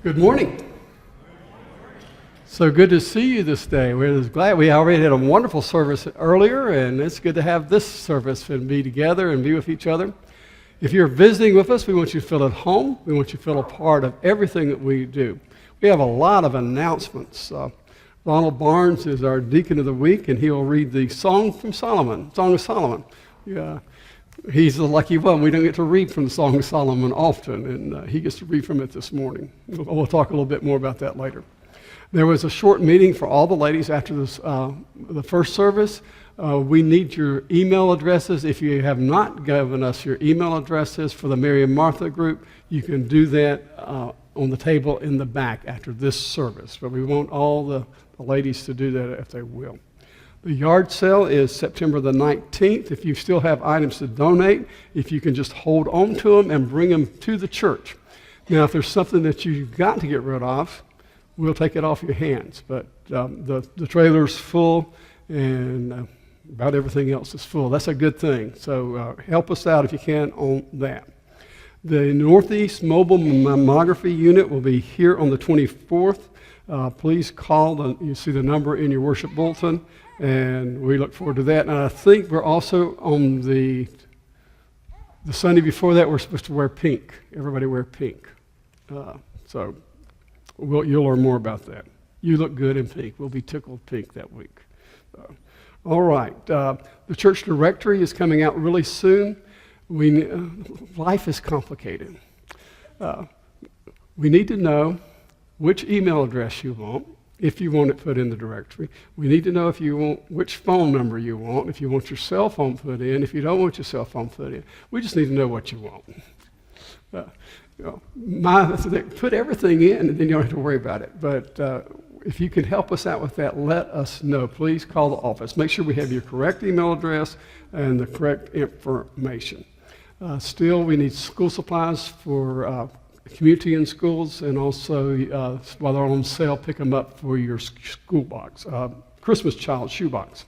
Good morning. So good to see you this day. We're just glad we already had a wonderful service earlier, and it's good to have this service and be together and be with each other. If you're visiting with us, we want you to feel at home. We want you to feel a part of everything that we do. We have a lot of announcements. Ronald Barnes is our Deacon of the Week, and he'll read the Song of Solomon. Yeah. He's the lucky one. We don't get to read from the Song of Solomon often, and he gets to read from it this morning. We'll talk a little bit more about that later. There was a short meeting for all the ladies after this, the first service. We need your email addresses. If you have not given us your email addresses for the Mary and Martha group, you can do that on the table in the back after this service. But we want all the ladies to do that if they will. The yard sale is September the 19th. If you still have items to donate, if you can just hold on to them and bring them to the church. Now, if there's something that you've got to get rid of, we'll take it off your hands. But the trailer's full, and about everything else is full. That's a good thing. So help us out if you can on that. The Northeast Mobile Mammography Unit will be here on the 24th. Please call. You see the number in your worship bulletin. And we look forward to that. And I think we're also on the Sunday before that, we're supposed to wear pink. Everybody wear pink. So you'll learn more about that. You look good in pink. We'll be tickled pink that week. All right. The church directory is coming out really soon. Life is complicated. We need to know which email address you want. If you want it put in the directory. We need to know if you want which phone number you want, if you want your cell phone put in, if you don't want your cell phone put in. We just need to know what you want. Put everything in, and then you don't have to worry about it. But if you can help us out with that, let us know. Please call the office. Make sure we have your correct email address and the correct information. Still, we need school supplies for community and schools, and also while they're on sale, pick them up for your school box, Christmas child shoebox.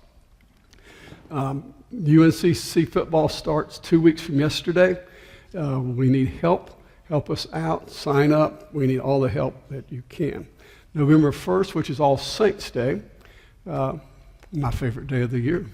UNCC football starts 2 weeks from yesterday. We need help. Help us out. Sign up. We need all the help that you can. November 1st, which is All Saints Day, my favorite day of the year.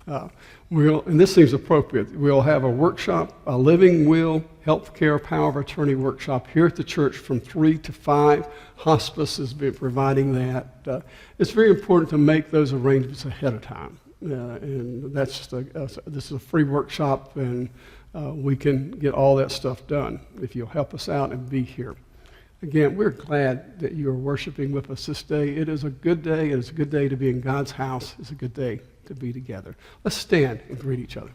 And this seems appropriate, we'll have a workshop, a Living Will Healthcare Power of Attorney workshop here at the church from 3 to 5. Hospice is providing that. It's very important to make those arrangements ahead of time. And this is a free workshop, and we can get all that stuff done if you'll help us out and be here. Again, we're glad that you are worshiping with us this day. It is a good day. It is a good day to be in God's house. It's a good day to be together. Let's stand and greet each other.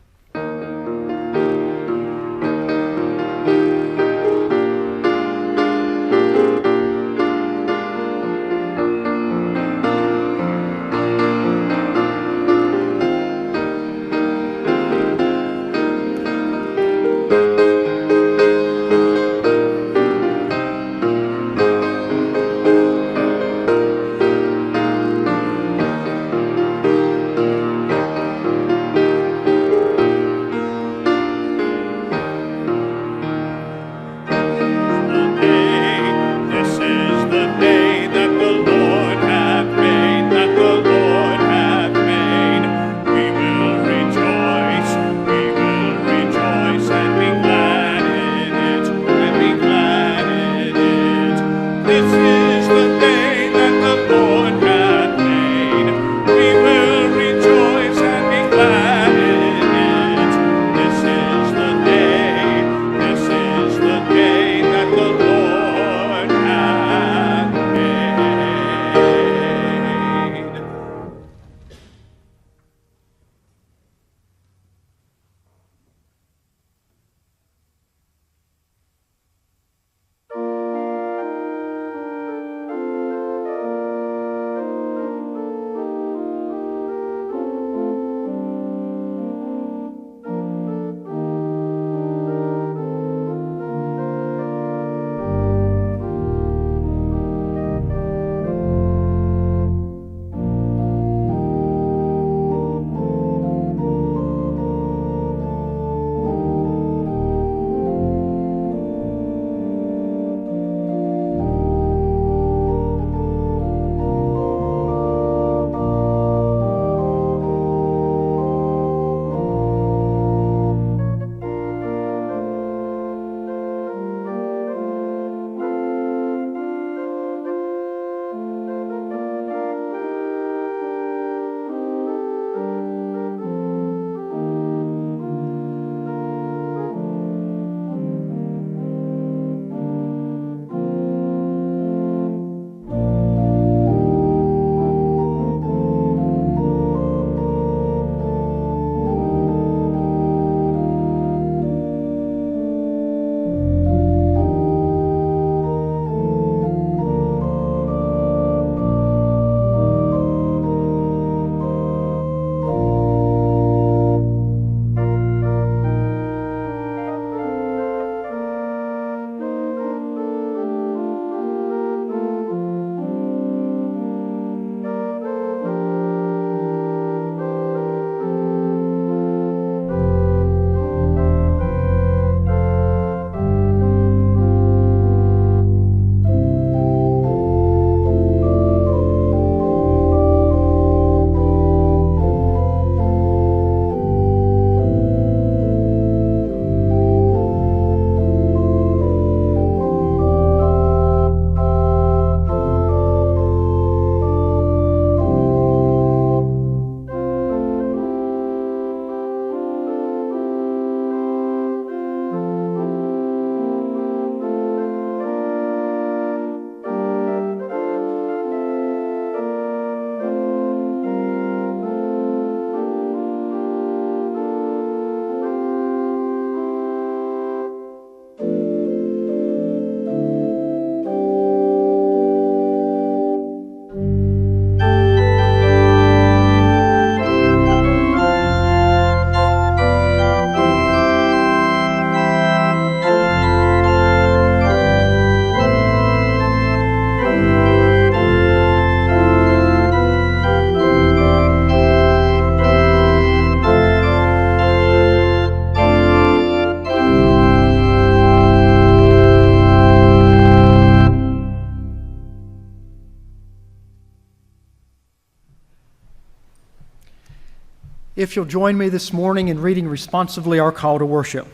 If you'll join me this morning in reading responsively our call to worship.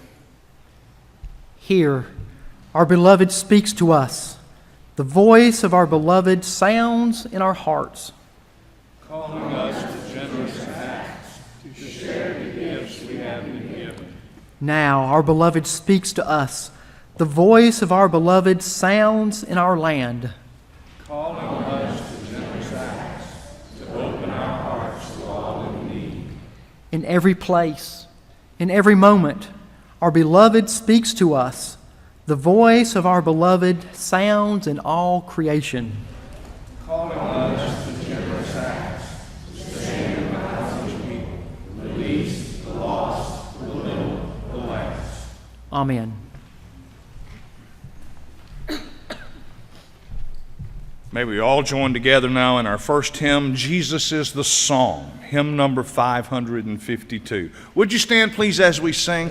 Here, our beloved speaks to us. The voice of our beloved sounds in our hearts, calling us to generous acts, to share the gifts we have been given. Now, our beloved speaks to us. The voice of our beloved sounds in our land, calling us to generous acts, to open our hearts to all in need. in every place, in every moment, our beloved speaks to us. The voice of our beloved sounds in all creation, Calling us to generous acts, to save the thousands of people, the least, the lost, the little, the last. Amen. May we all join together now in our first hymn, Jesus is the Song, hymn number 552. Would you stand, please, as we sing?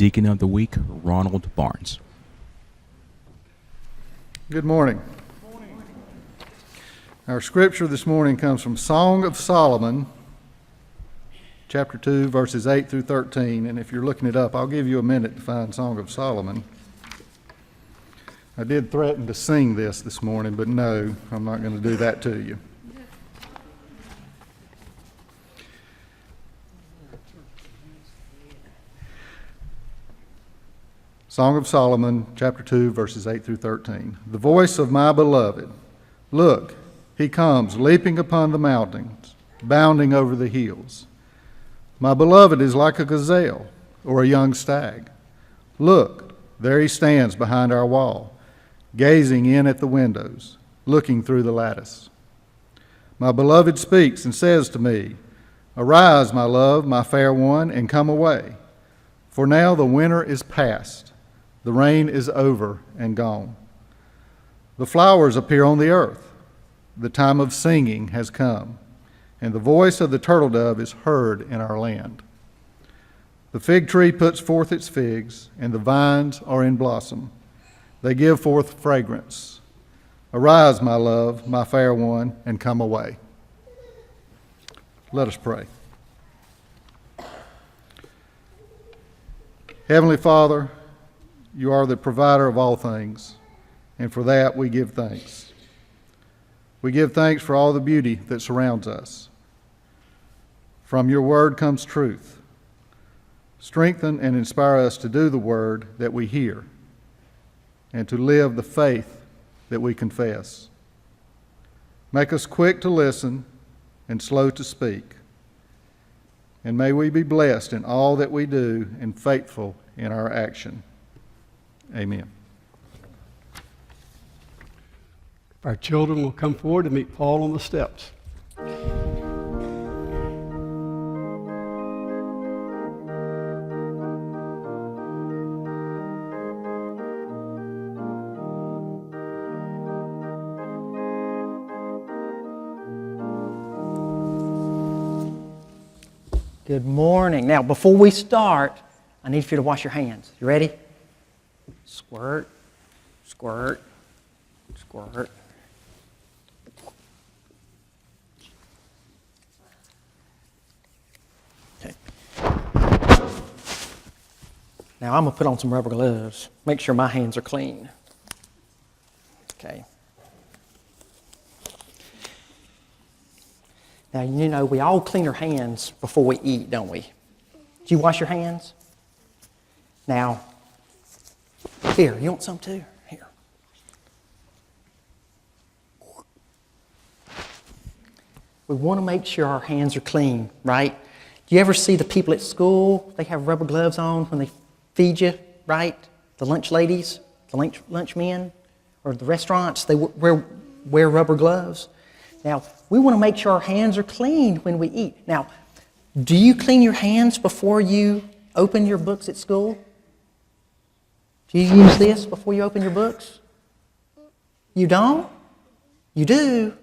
Deacon of the Week, Ronald Barnes. Good morning. Our scripture this morning comes from Song of Solomon, chapter 2, verses 8 through 13. And if you're looking it up, I'll give you a minute to find Song of Solomon. I did threaten to sing this morning, but no, I'm not going to do that to you. Song of Solomon, chapter 2, verses 8 through 13. The voice of my beloved. Look, he comes, leaping upon the mountains, bounding over the hills. My beloved is like a gazelle or a young stag. Look, there he stands behind our wall, gazing in at the windows, looking through the lattice. My beloved speaks and says to me, Arise, my love, my fair one, and come away. For now the winter is past. The rain is over and gone. The flowers appear on the earth. The time of singing has come, and the voice of the turtle dove is heard in our land. The fig tree puts forth its figs, and the vines are in blossom. They give forth fragrance. Arise, my love, my fair one, and come away. Let us pray. Heavenly Father, you are the provider of all things, and for that we give thanks. We give thanks for all the beauty that surrounds us. From your word comes truth. Strengthen and inspire us to do the word that we hear and to live the faith that we confess. Make us quick to listen and slow to speak. And may we be blessed in all that we do and faithful in our action. Amen. Our children will come forward to meet Paul on the steps. Good morning. Now, before we start, I need for you to wash your hands. You ready? Squirt, squirt, squirt. Okay. Now, I'm going to put on some rubber gloves. Make sure my hands are clean. Okay. Now, you know, we all clean our hands before we eat, don't we? Do you wash your hands? Now, here, you want some too? Here. We want to make sure our hands are clean, right? Do you ever see the people at school? They have rubber gloves on when they feed you, right? The lunch ladies, the lunch men, or the restaurants, they wear rubber gloves. Now, we want to make sure our hands are clean when we eat. Now, do you clean your hands before you open your books at school? Do you use this before you open your books? You don't? You do?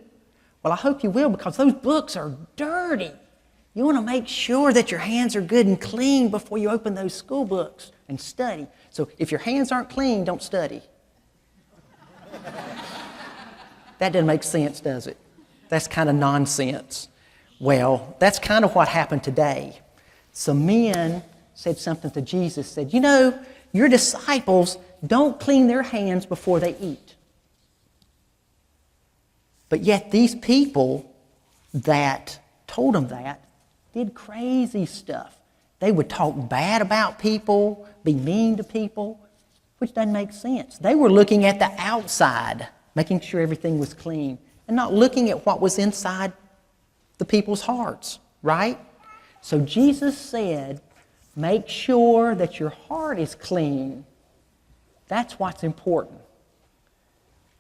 Well, I hope you will, because those books are dirty. You want to make sure that your hands are good and clean before you open those school books and study. So if your hands aren't clean, don't study. That doesn't make sense, does it? That's kind of nonsense. Well, that's kind of what happened today. Some men said something to Jesus, said, you know, your disciples don't clean their hands before they eat. But yet these people that told them that did crazy stuff. They would talk bad about people, be mean to people, which doesn't make sense. They were looking at the outside, making sure everything was clean, and not looking at what was inside the people's hearts, right? So Jesus said, make sure that your heart is clean. That's what's important.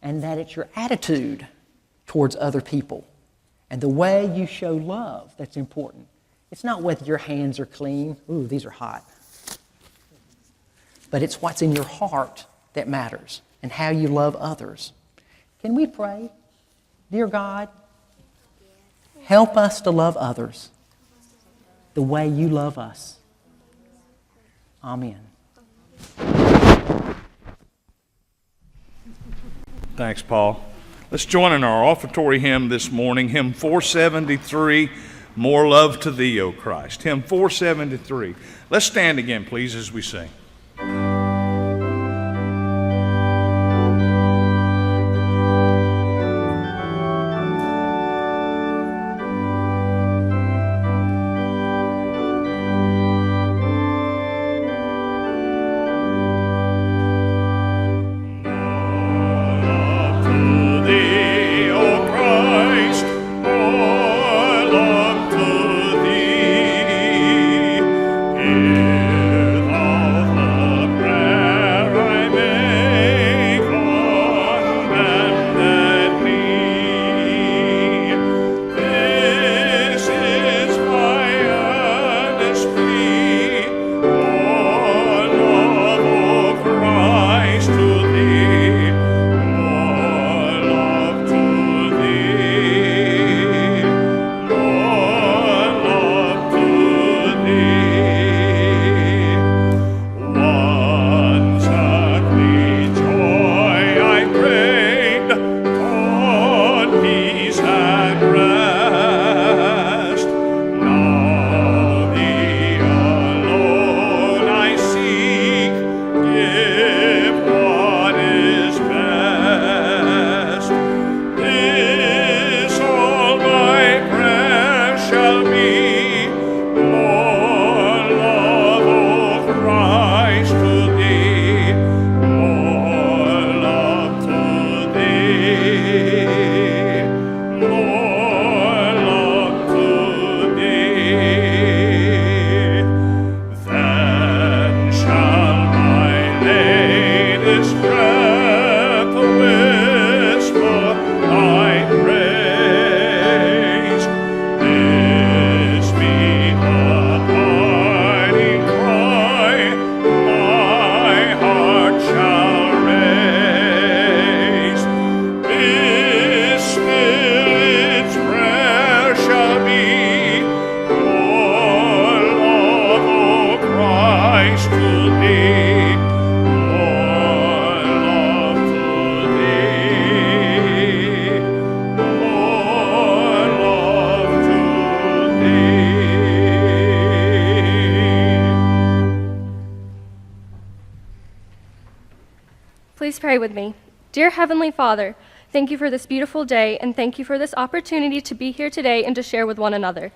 And that it's your attitude towards other people and the way you show love that's important. It's not whether your hands are clean. Ooh, these are hot. But it's what's in your heart that matters and how you love others. Can we pray? Dear God, help us to love others the way you love us. Amen. Thanks, Paul. Let's join in our offertory hymn this morning, hymn 473, More Love to Thee, O Christ. Hymn 473. Let's stand again, please, as we sing. Of Please pray with me. Dear Heavenly Father, thank you for this beautiful day, and thank you for this opportunity to be here today and to share with one another.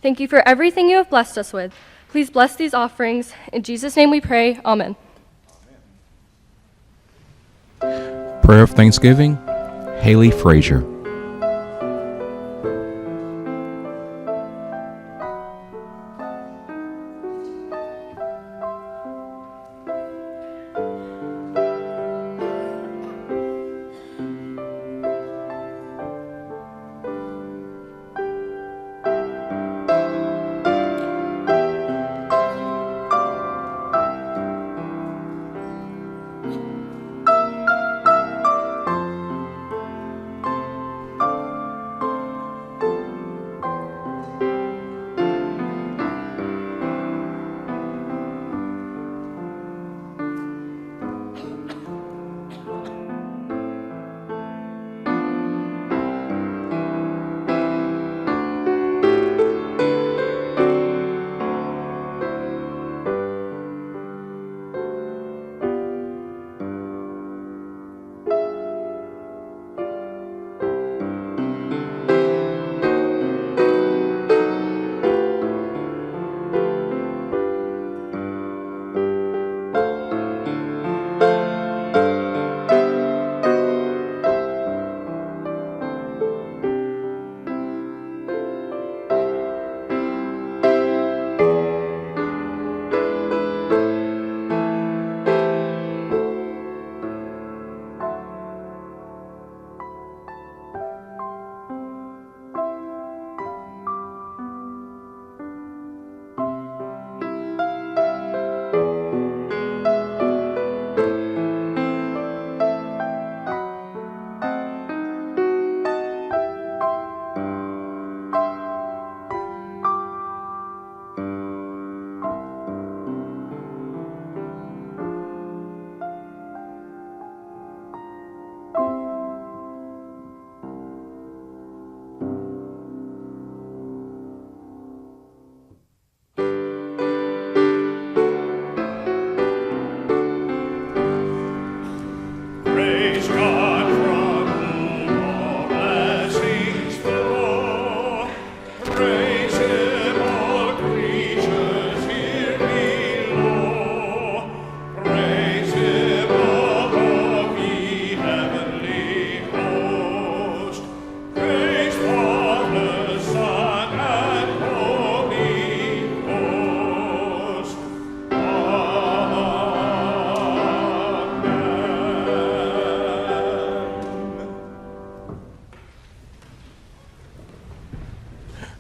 Thank you for everything you have blessed us with. Please bless these offerings. In Jesus' name we pray. Amen. Prayer of Thanksgiving, Haley Frazier.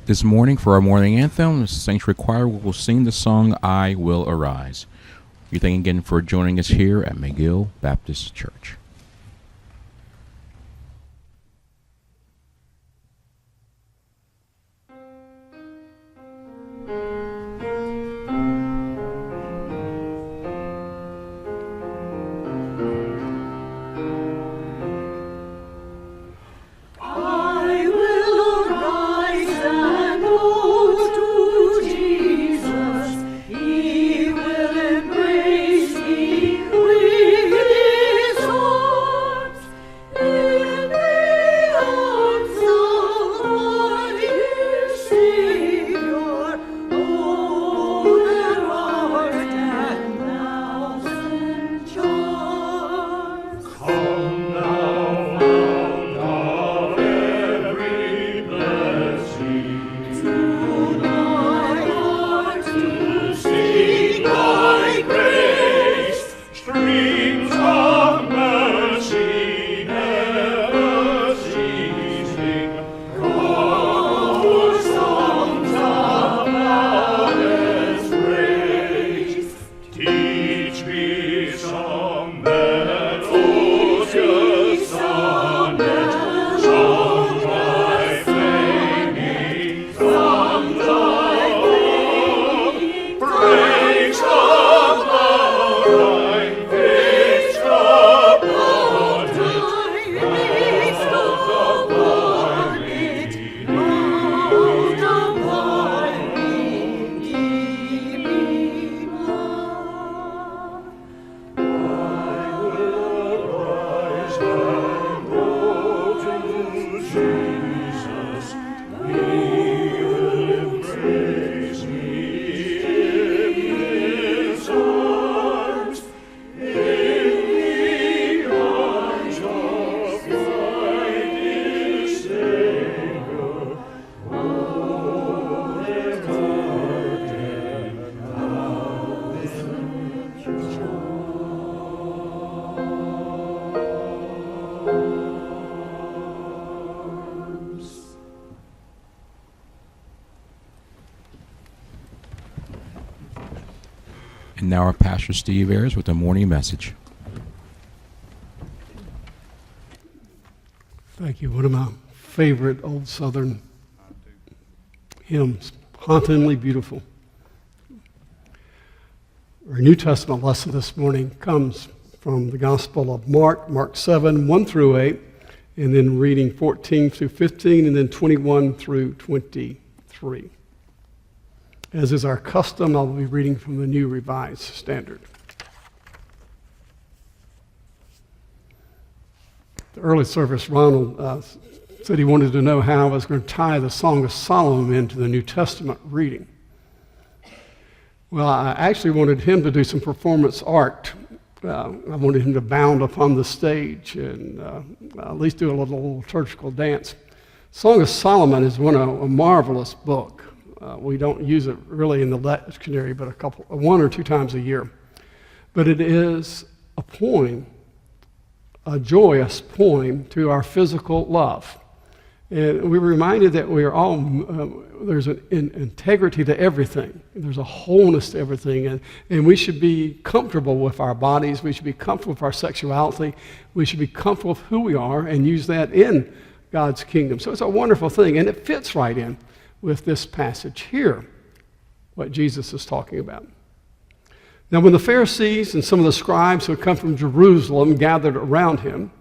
This morning, for our morning anthem, the Sanctuary Choir will sing the song, I Will Arise. We thank you again for joining us here at McGill Baptist Church. He will embrace me with his arms. And now our Pastor Steve Ayers with the morning message. Thank you. One of my favorite old Southern hymns, Hauntingly Beautiful. Our New Testament lesson this morning comes from the Gospel of Mark, Mark 7, 1 through 8, and then reading 14 through 15, and then 21 through 23. As is our custom, I'll be reading from the New Revised Standard. The early service, Ronald said he wanted to know how I was going to tie the Song of Solomon into the New Testament reading. Well, I actually wanted him to do some performance art. I wanted him to bound upon the stage and at least do a little liturgical dance. Song of Solomon is a marvelous book. We don't use it really in the lectionary, but one or two times a year. But it is a poem, a joyous poem to our physical love. And we were reminded that we are all, there's an integrity to everything. There's a wholeness to everything. And we should be comfortable with our bodies. We should be comfortable with our sexuality. We should be comfortable with who we are and use that in God's kingdom. So it's a wonderful thing. And it fits right in with this passage here, what Jesus is talking about. Now, when the Pharisees and some of the scribes who had come from Jerusalem gathered around him,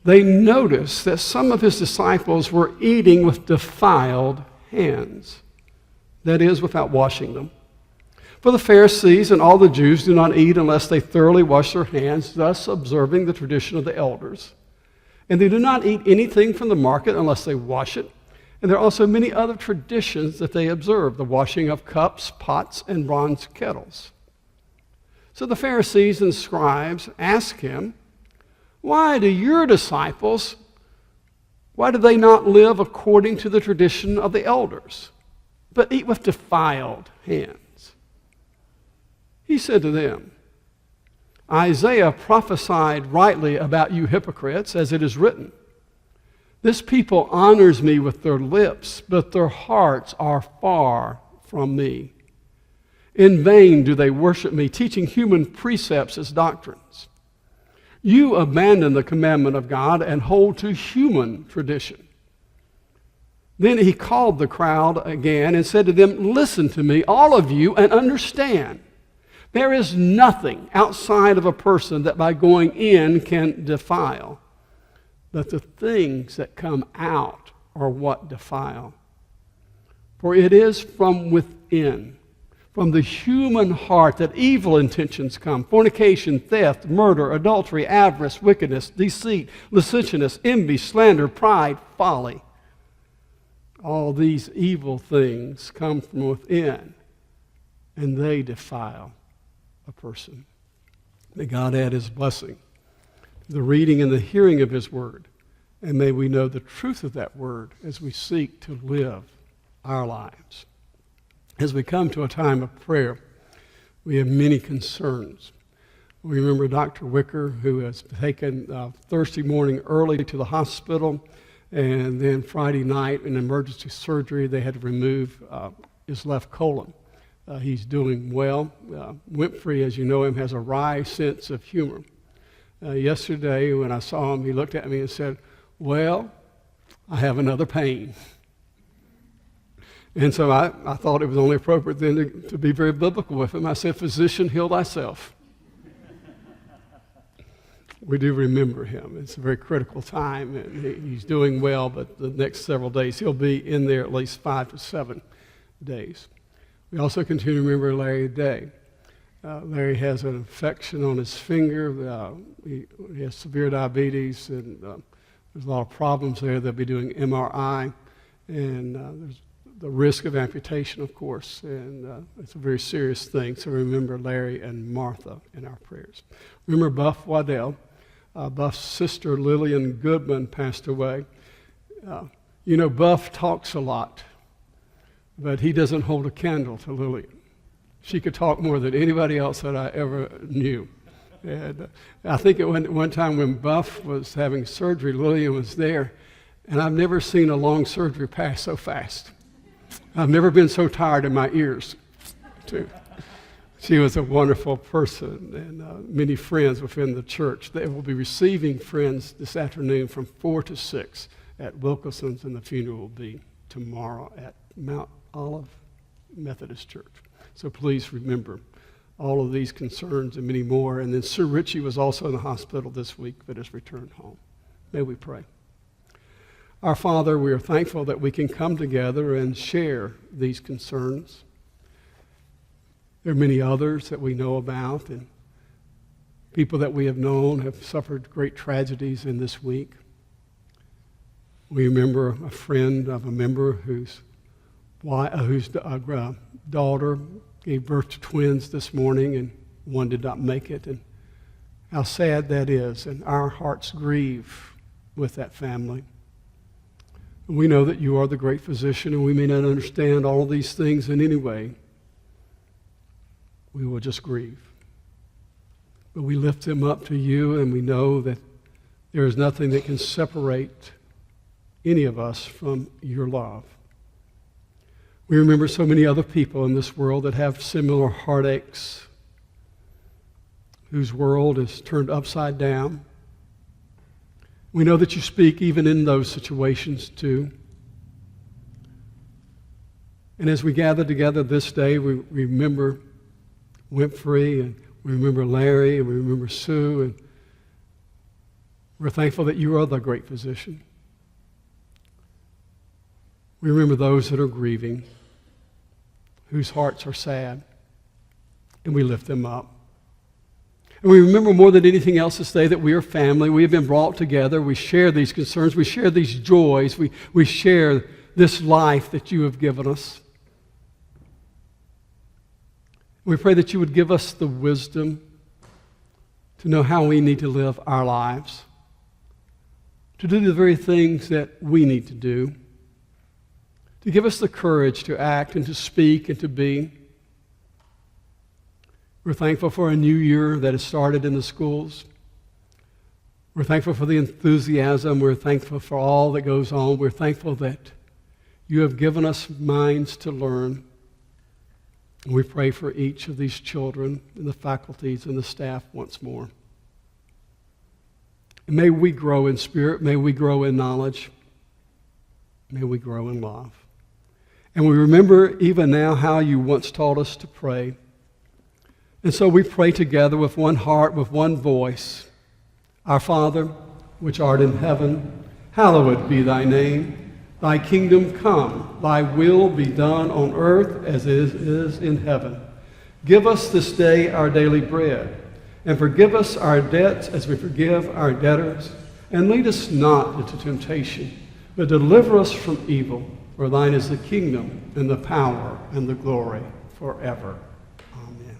they noticed that some of his disciples were eating with defiled hands, that is, without washing them. For the Pharisees and all the Jews do not eat unless they thoroughly wash their hands, thus observing the tradition of the elders. And they do not eat anything from the market unless they wash it. And there are also many other traditions that they observe, the washing of cups, pots, and bronze kettles. So the Pharisees and scribes asked him, why do your disciples, why do they not live according to the tradition of the elders, but eat with defiled hands? He said to them, Isaiah prophesied rightly about you hypocrites, as it is written, this people honors me with their lips, but their hearts are far from me. In vain do they worship me, teaching human precepts as doctrines. You abandon the commandment of God and hold to human tradition. Then he called the crowd again and said to them, listen to me, all of you, and understand. There is nothing outside of a person that by going in can defile. But the things that come out are what defile. For it is from within, from the human heart, that evil intentions come: fornication, theft, murder, adultery, avarice, wickedness, deceit, licentiousness, envy, slander, pride, folly. All these evil things come from within, and they defile a person. May God add his blessing to the reading and the hearing of his word, and may we know the truth of that word as we seek to live our lives. As we come to a time of prayer, we have many concerns. We remember Dr. Wicker, who has taken Thursday morning early to the hospital, and then Friday night in emergency surgery, they had to remove his left colon. He's doing well. Winfrey, as you know him, has a wry sense of humor. Yesterday, when I saw him, he looked at me and said, well, I have another pain. And so I thought it was only appropriate then to be very biblical with him. I said, physician, heal thyself. We do remember him. It's a very critical time, and he's doing well, but the next several days, he'll be in there at least 5 to 7 days. We also continue to remember Larry Day. Larry has an infection on his finger. He has severe diabetes, and there's a lot of problems there. They'll be doing MRI, and there's the risk of amputation, of course, and it's a very serious thing. So remember Larry and Martha in our prayers. Remember Buff Waddell. Buff's sister Lillian Goodman passed away. Buff talks a lot, but he doesn't hold a candle to Lillian. She could talk more than anybody else that I ever knew. And I think at one time when Buff was having surgery, Lillian was there, and I've never seen a long surgery pass so fast. I've never been so tired in my ears, too. She was a wonderful person and many friends within the church. They will be receiving friends this afternoon from 4 to 6 at Wilkinson's, and the funeral will be tomorrow at Mount Olive Methodist Church. So please remember all of these concerns and many more. And then Sir Richie was also in the hospital this week but has returned home. May we pray. Our Father, we are thankful that we can come together and share these concerns. There are many others that we know about, and people that we have known have suffered great tragedies in this week. We remember a friend of a member whose daughter gave birth to twins this morning, and one did not make it, and how sad that is, and our hearts grieve with that family. And we know that you are the great physician, and we may not understand all of these things in any way. We will just grieve. But we lift them up to you, and we know that there is nothing that can separate any of us from your love. We remember so many other people in this world that have similar heartaches, whose world is turned upside down. We know that you speak even in those situations too. And as we gather together this day, we remember Winfrey, and we remember Larry, and we remember Sue, and we're thankful that you are the great physician. We remember those that are grieving, whose hearts are sad, and we lift them up. And we remember more than anything else this day that we are family. We have been brought together. We share these concerns. We share these joys. We share this life that you have given us. We pray that you would give us the wisdom to know how we need to live our lives, to do the very things that we need to do, to give us the courage to act and to speak and to be. We're thankful for a new year that has started in the schools. We're thankful for the enthusiasm. We're thankful for all that goes on. We're thankful that you have given us minds to learn. And we pray for each of these children and the faculties and the staff once more. And may we grow in spirit. May we grow in knowledge. May we grow in love. And we remember even now how you once taught us to pray. And so we pray together with one heart, with one voice. Our Father, which art in heaven, hallowed be thy name. Thy kingdom come, thy will be done on earth as it is in heaven. Give us this day our daily bread, and forgive us our debts as we forgive our debtors. And lead us not into temptation, but deliver us from evil. For thine is the kingdom, and the power, and the glory forever. Amen.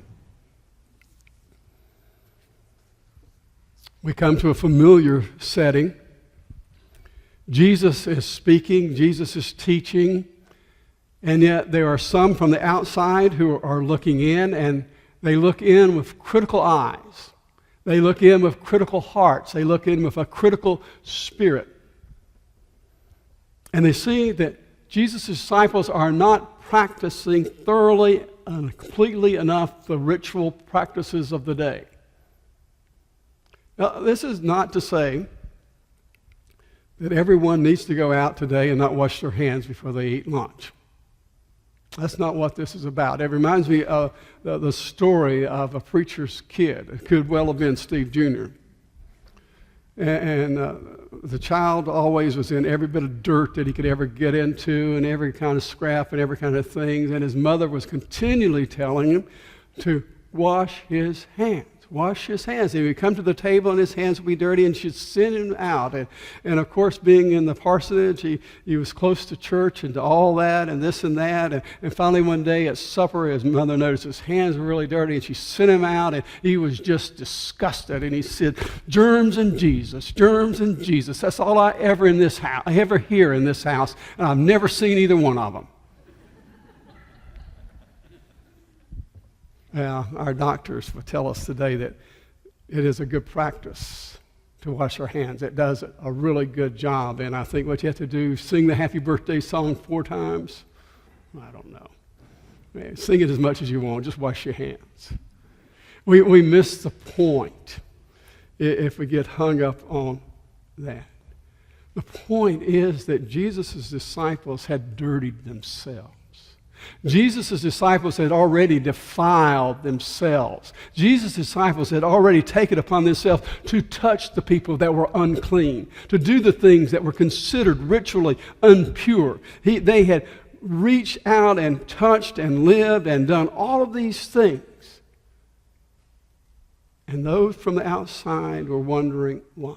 We come to a familiar setting. Jesus is speaking, Jesus is teaching, and yet there are some from the outside who are looking in, and they look in with critical eyes. They look in with critical hearts. They look in with a critical spirit. And they see that Jesus' disciples are not practicing thoroughly and completely enough the ritual practices of the day. Now, this is not to say that everyone needs to go out today and not wash their hands before they eat lunch. That's not what this is about. It reminds me of the story of a preacher's kid. It could well have been Steve Jr. And the child always was in every bit of dirt that he could ever get into, and every kind of scrap and every kind of things. And his mother was continually telling him to wash his hands. Wash his hands. He would come to the table and his hands would be dirty, and she'd send him out. And of course, being in the parsonage, he was close to church and to all that and this and that. And finally one day at supper, his mother noticed his hands were really dirty, and she sent him out, and he was just disgusted. And he said, germs and Jesus, germs and Jesus. That's all I ever hear in this house, and I've never seen either one of them. Our doctors would tell us today that it is a good practice to wash our hands. It does a really good job, and I think what you have to do, sing the happy birthday song 4 times. I don't know. Man, sing it as much as you want. Just wash your hands. We miss the point if we get hung up on that. The point is that Jesus' disciples had dirtied themselves. Jesus' disciples had already defiled themselves. Jesus' disciples had already taken upon themselves to touch the people that were unclean, to do the things that were considered ritually impure. They had reached out and touched and lived and done all of these things. And those from the outside were wondering why.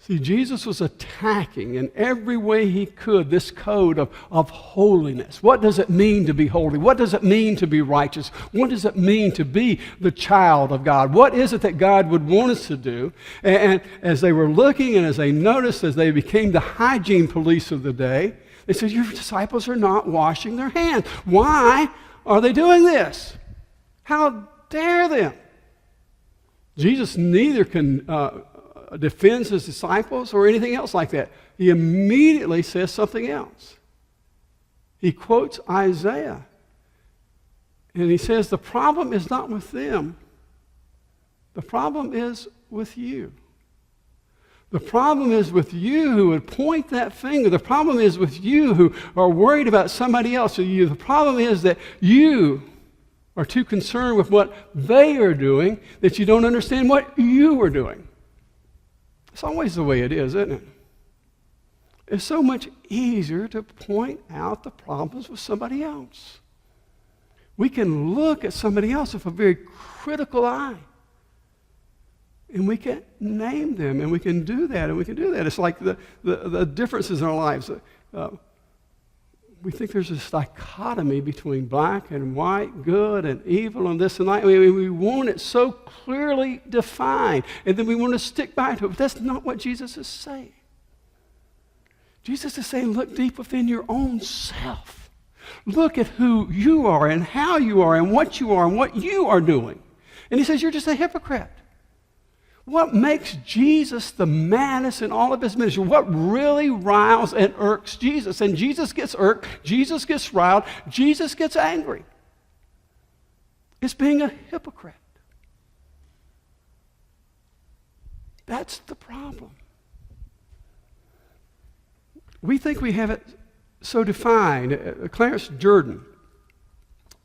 See, Jesus was attacking in every way he could this code of holiness. What does it mean to be holy? What does it mean to be righteous? What does it mean to be the child of God? What is it that God would want us to do? And as they were looking and as they noticed, as they became the hygiene police of the day, they said, your disciples are not washing their hands. Why are they doing this? How dare them? Jesus neither defends his disciples or anything else like that. He immediately says something else. He quotes Isaiah. And he says, the problem is not with them. The problem is with you. The problem is with you who would point that finger. The problem is with you who are worried about somebody else. The problem is that you are too concerned with what they are doing that you don't understand what you are doing. It's always the way it is, isn't it? It's so much easier to point out the problems with somebody else. We can look at somebody else with a very critical eye. And we can name them, and we can do that, and we can do that. It's like the differences in our lives. We think there's this dichotomy between black and white, good and evil, and this and that. We want it so clearly defined, and then we want to stick by to it. But that's not what Jesus is saying. Jesus is saying, look deep within your own self. Look at who you are and how you are and what you are doing. And he says, you're just a hypocrite. What makes Jesus the maddest in all of his ministry? What really riles and irks Jesus? And Jesus gets irked, Jesus gets riled, Jesus gets angry. It's being a hypocrite. That's the problem. We think we have it so defined. Clarence Jordan,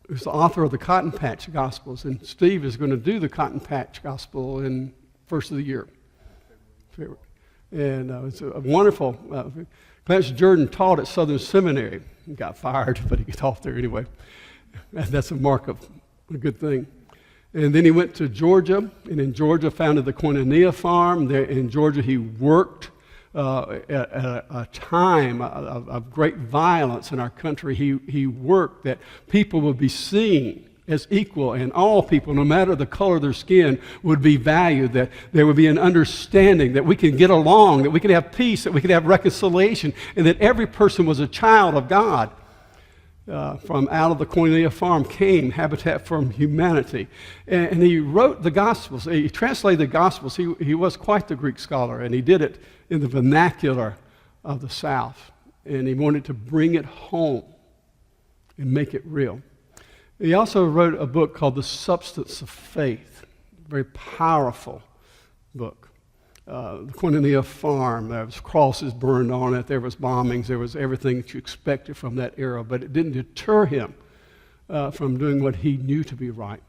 who's the author of the Cotton Patch Gospels, and Steve is going to do the Cotton Patch Gospel in first of the year. And it's a wonderful, Clarence Jordan taught at Southern Seminary. He got fired, but he taught there anyway. And that's a mark of a good thing. And then he went to Georgia, and in Georgia founded the Koinonia Farm. There in Georgia he worked at a time of great violence in our country. He worked that people would be seen as equal, and all people, no matter the color of their skin, would be valued, that there would be an understanding, that we can get along, that we could have peace, that we could have reconciliation, and that every person was a child of God. From out of the Koinonia Farm came Habitat for Humanity. And he wrote the Gospels. He translated the Gospels. He was quite the Greek scholar, and he did it in the vernacular of the South. And he wanted to bring it home and make it real. He also wrote a book called The Substance of Faith, a very powerful book. The Koinonia Farm, there was crosses burned on it, there was bombings, there was everything that you expected from that era, but it didn't deter him from doing what he knew to be right.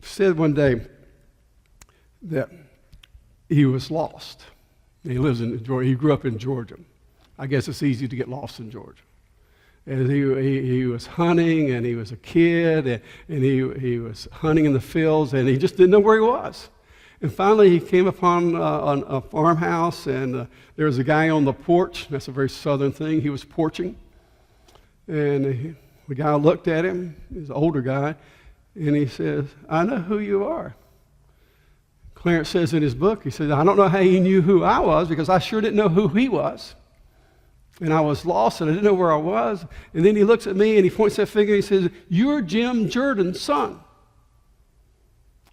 He said one day that he was lost. He lives in Georgia. He grew up in Georgia. I guess it's easy to get lost in Georgia. And he was hunting, and he was a kid, and he was hunting in the fields, and he just didn't know where he was. And finally, he came upon a farmhouse, and there was a guy on the porch. That's a very southern thing. He was porching. And the guy looked at him. He's an older guy. And he says, I know who you are. Clarence says in his book, he says, I don't know how he knew who I was, because I sure didn't know who he was. And I was lost, and I didn't know where I was. And then he looks at me, and he points that finger, and he says, you're Jim Jordan's son.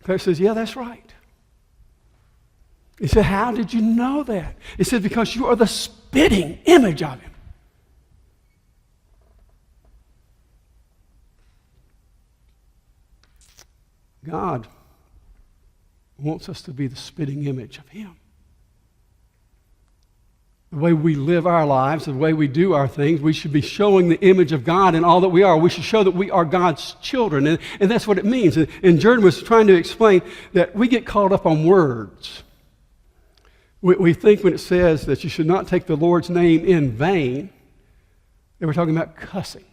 Clarence says, yeah, that's right. He said, how did you know that? He said, because you are the spitting image of him. God wants us to be the spitting image of Him. The way we live our lives, the way we do our things, we should be showing the image of God in all that we are. We should show that we are God's children, and that's what it means. And Jordan was trying to explain that we get caught up on words. We think when it says that you should not take the Lord's name in vain, that we're talking about cussing.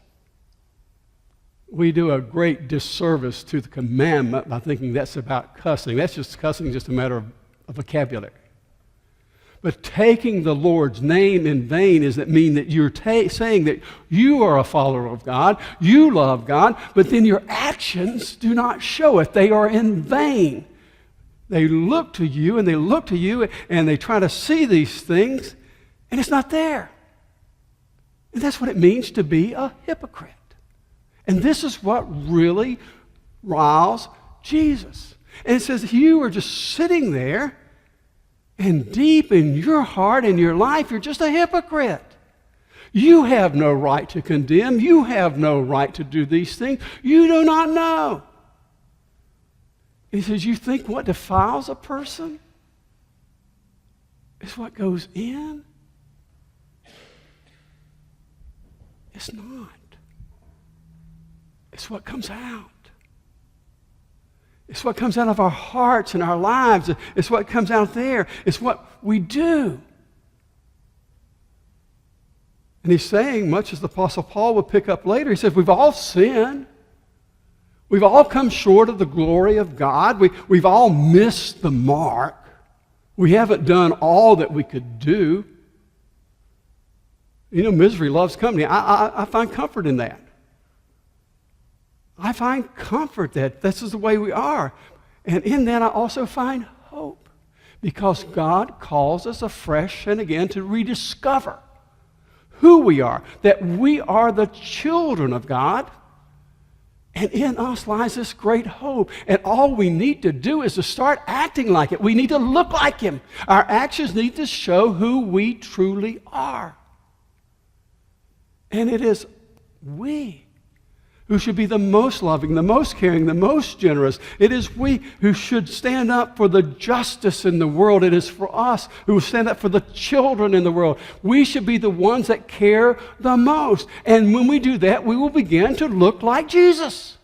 We do a great disservice to the commandment by thinking that's about cussing. That's just cussing, just a matter of vocabulary. But taking the Lord's name in vain is that mean that you're saying that you are a follower of God, you love God, but then your actions do not show it. They are in vain. They look to you and they look to you and they try to see these things, and it's not there. And that's what it means to be a hypocrite. And this is what really riles Jesus. And it says you are just sitting there, and deep in your heart and your life, you're just a hypocrite. You have no right to condemn. You have no right to do these things. You do not know. He says, you think what defiles a person is what goes in? It's not. It's what comes out. It's what comes out of our hearts and our lives. It's what comes out there. It's what we do. And he's saying, much as the Apostle Paul would pick up later, he says, we've all sinned. We've all come short of the glory of God. We've all missed the mark. We haven't done all that we could do. You know, misery loves company. I find comfort in that. I find comfort that this is the way we are. And in that I also find hope. Because God calls us afresh and again to rediscover who we are. That we are the children of God. And in us lies this great hope. And all we need to do is to start acting like it. We need to look like Him. Our actions need to show who we truly are. And it is we who should be the most loving, the most caring, the most generous. It is we who should stand up for the justice in the world. It is for us who stand up for the children in the world. We should be the ones that care the most. And when we do that, we will begin to look like Jesus.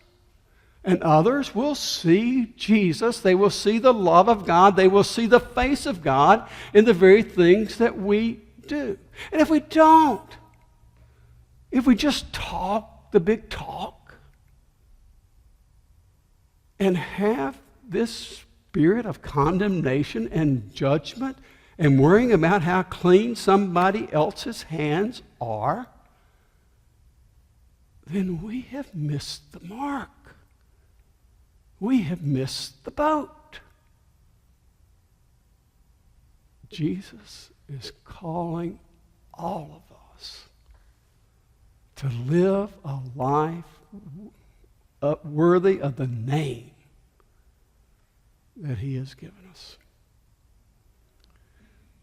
And others will see Jesus. They will see the love of God. They will see the face of God in the very things that we do. And if we don't, if we just talk the big talk and have this spirit of condemnation and judgment and worrying about how clean somebody else's hands are, then we have missed the mark. We have missed the boat. Jesus is calling all of us to live a life worthy of the name that He has given us.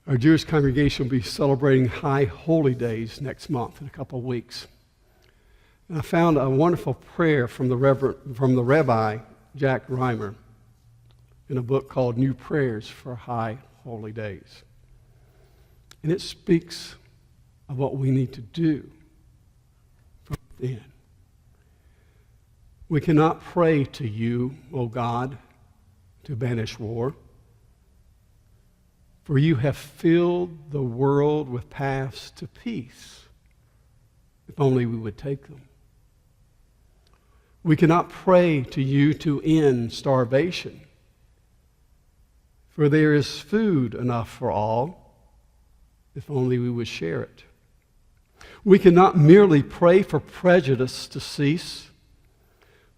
Our Jewish congregation will be celebrating High Holy Days next month in a couple of weeks. And I found a wonderful prayer from the Rabbi Jack Reimer in a book called New Prayers for High Holy Days. And it speaks of what we need to do from within. We cannot pray to you, O God, to banish war, for you have filled the world with paths to peace, if only we would take them. We cannot pray to you to end starvation, for there is food enough for all, if only we would share it. We cannot merely pray for prejudice to cease,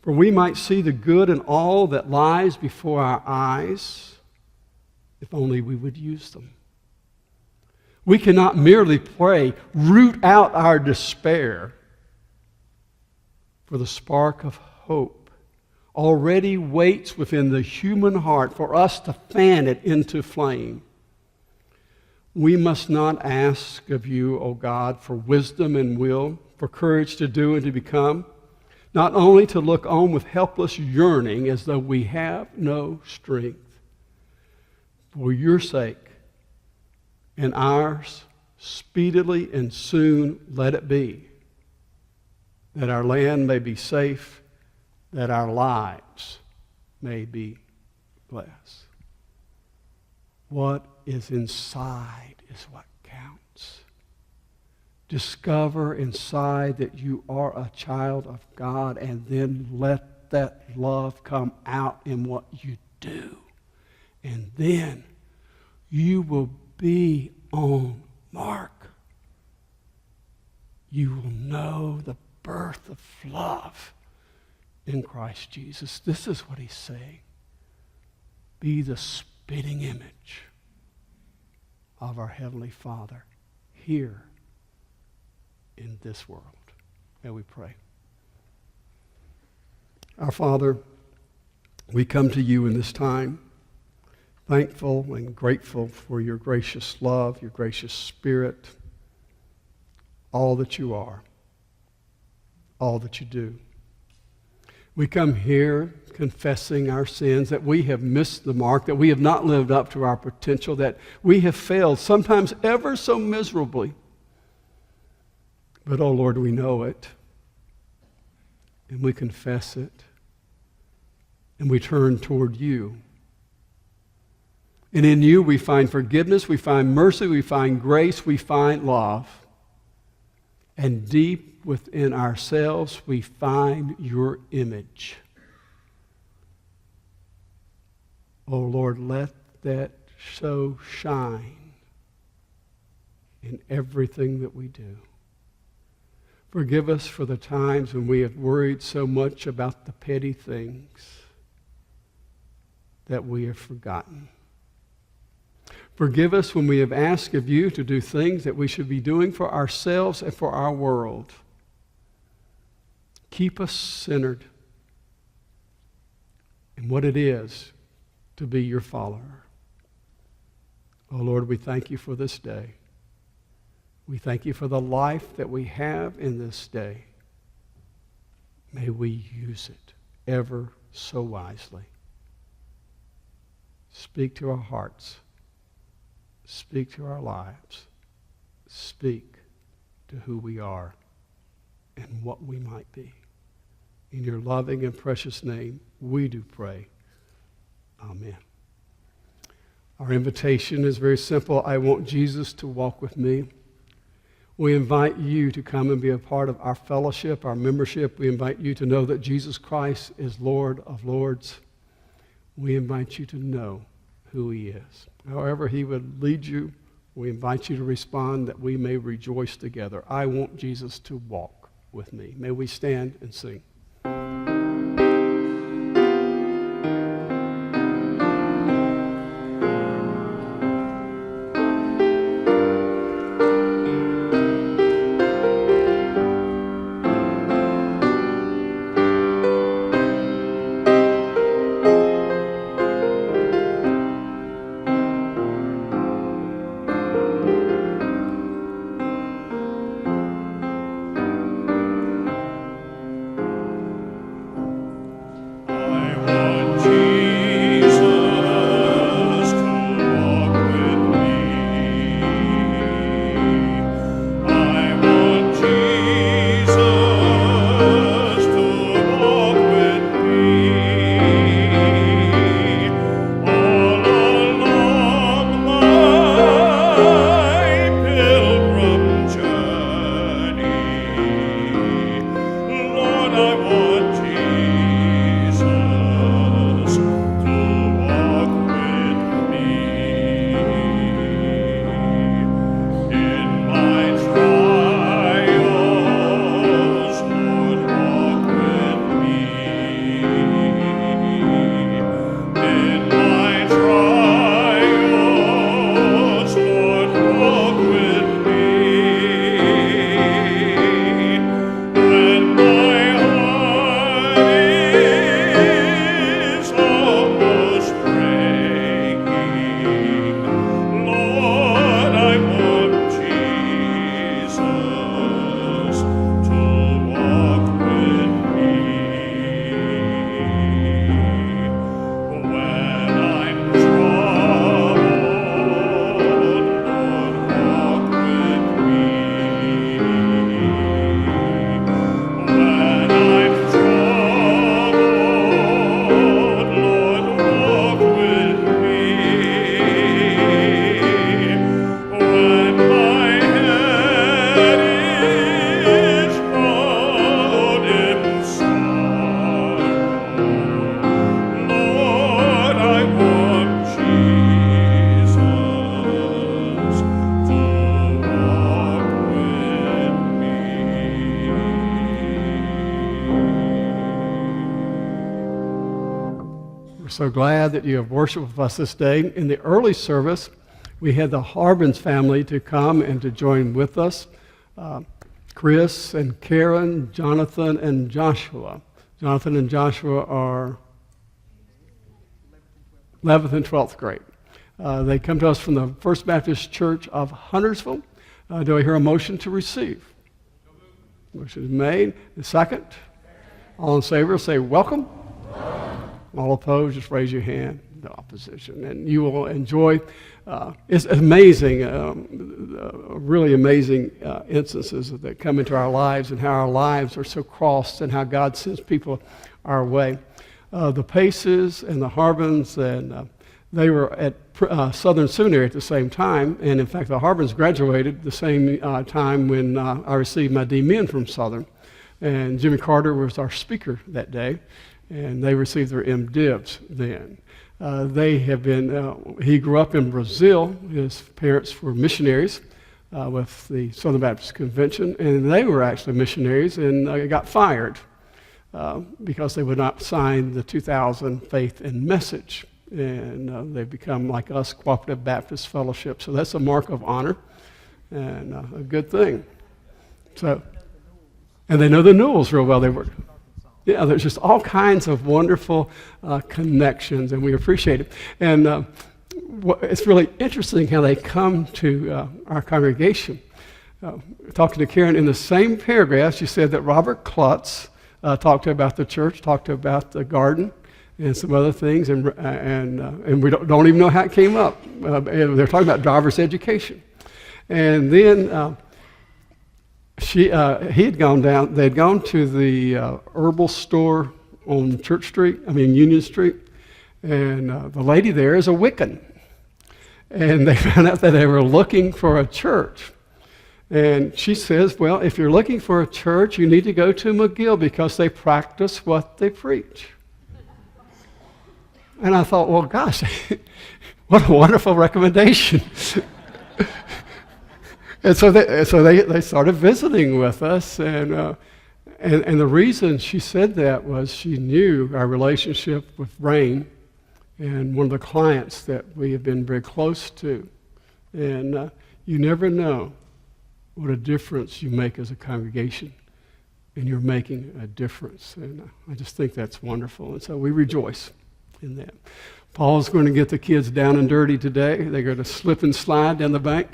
for we might see the good in all that lies before our eyes, if only we would use them. We cannot merely pray, root out our despair, for the spark of hope already waits within the human heart for us to fan it into flame. We must not ask of you, O God, for wisdom and will, for courage to do and to become, not only to look on with helpless yearning as though we have no strength. For your sake and ours, speedily and soon let it be, that our land may be safe, that our lives may be blessed. What is inside is what counts. Discover inside that you are a child of God, and then let that love come out in what you do. And then you will be on mark. You will know the birth of love in Christ Jesus. This is what he's saying. Be the spitting image of our Heavenly Father here in this world. May we pray. Our Father, we come to you in this time, thankful and grateful for your gracious love, your gracious Spirit, all that you are, all that you do. We come here confessing our sins, that we have missed the mark, that we have not lived up to our potential, that we have failed, sometimes ever so miserably. But, oh Lord, we know it, and we confess it, and we turn toward you. And in you we find forgiveness, we find mercy, we find grace, we find love. And deep within ourselves we find your image. Oh Lord, let that so shine in everything that we do. Forgive us for the times when we have worried so much about the petty things that we have forgotten. Forgive us when we have asked of you to do things that we should be doing for ourselves and for our world. Keep us centered in what it is to be your follower. Oh Lord, we thank you for this day. We thank you for the life that we have in this day. May we use it ever so wisely. Speak to our hearts. Speak to our lives. Speak to who we are and what we might be. In your loving and precious name, we do pray. Amen. Our invitation is very simple. I want Jesus to walk with me. We invite you to come and be a part of our fellowship, our membership. We invite you to know that Jesus Christ is Lord of Lords. We invite you to know who he is. However he would lead you, we invite you to respond that we may rejoice together. I want Jesus to walk with me. May we stand and sing. so glad that you have worshiped with us this day. In the early service, we had the Harbins family to come and to join with us. Chris and Karen, Jonathan and Joshua. Jonathan and Joshua are 11th and 12th grade. They come to us from the First Baptist Church of Huntersville. Do I hear a motion to receive? Motion is made. The second? All in favor, say welcome. All opposed, just raise your hand. The opposition. And you will enjoy, it's amazing, really amazing instances that come into our lives and how our lives are so crossed and how God sends people our way. The Paces and the Harbins, and they were at Southern Seminary at the same time. And in fact, the Harbins graduated the same time when I received my D.Min from Southern. And Jimmy Carter was our speaker that day, and they received their MDivs then. They have been, he grew up in Brazil. His parents were missionaries with the Southern Baptist Convention, and they were actually missionaries and got fired because they would not sign the 2000 Faith and Message. And they've become, like us, Cooperative Baptist Fellowship. So that's a mark of honor and a good thing. So, and they know the Newells real well. They were. Yeah, there's just all kinds of wonderful connections, and we appreciate it. And it's really interesting how they come to our congregation. Talking to Karen, in the same paragraph, she said that Robert Klutz talked to her about the church, talked to her about the garden, and some other things, and we don't even know how it came up. They're talking about driver's education. And then he had gone down, they'd gone to the herbal store on Union Street, and the lady there is a Wiccan. And they found out that they were looking for a church. And she says, well, if you're looking for a church, you need to go to McGill because they practice what they preach. And I thought, well, gosh, what a wonderful recommendation. And so they started visiting with us, and the reason she said that was she knew our relationship with Rain and one of the clients that we have been very close to. And you never know what a difference you make as a congregation, and you're making a difference. And I just think that's wonderful, and so we rejoice in that. Paul's going to get the kids down and dirty today. They're going to slip and slide down the bank.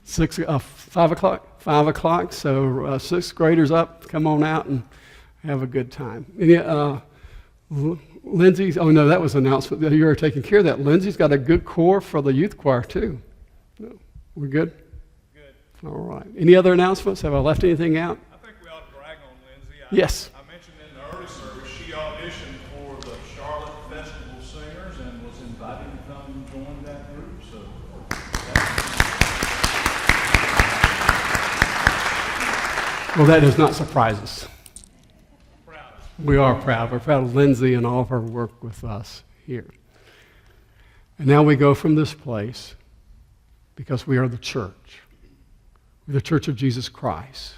5 o'clock. 5 o'clock. So sixth graders up, come on out and have a good time. Lindsay's. Oh no, that was an announcement. You were taking care of that. Lindsay's got a good core for the youth choir too. We're good. Good. All right. Any other announcements? Have I left anything out? I think we ought to brag on Lindsay. Yes. I mentioned in the early service she auditioned for the Charlotte Festival Singers and was invited to come join that group. So. Well, that does not surprise us. We are proud. We're proud of Lindsay and all of her work with us here. And now we go from this place because we are the church. We're the church of Jesus Christ.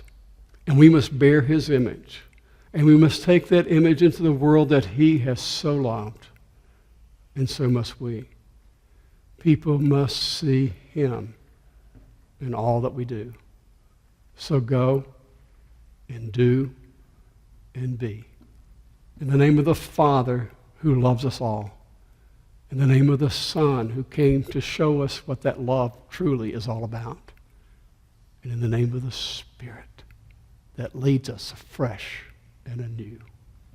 And we must bear his image. And we must take that image into the world that he has so loved. And so must we. People must see him in all that we do. So go and do and be. In the name of the Father who loves us all. In the name of the Son who came to show us what that love truly is all about. And in the name of the Spirit that leads us afresh and anew,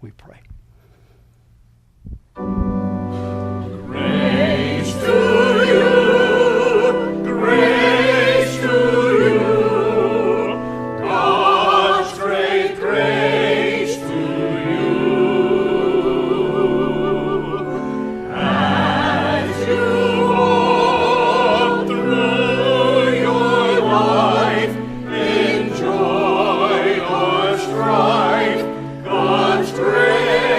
we pray. Grace to you, grace to you, God's great grace to you. As you walk through your life, in joy or strife, God's grace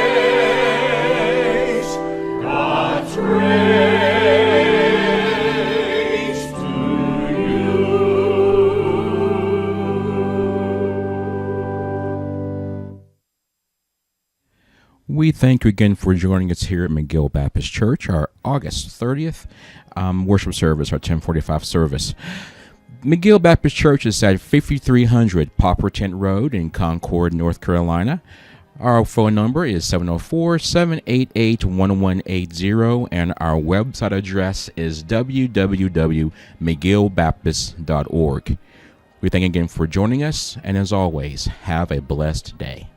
We thank you again for joining us here at McGill Baptist Church, our August 30th worship service, our 1045 service. McGill Baptist Church is at 5300 Popper Tent Road in Concord, North Carolina. Our phone number is 704-788-1180, and our website address is www.mcgillbaptist.org. We thank you again for joining us, and as always, have a blessed day.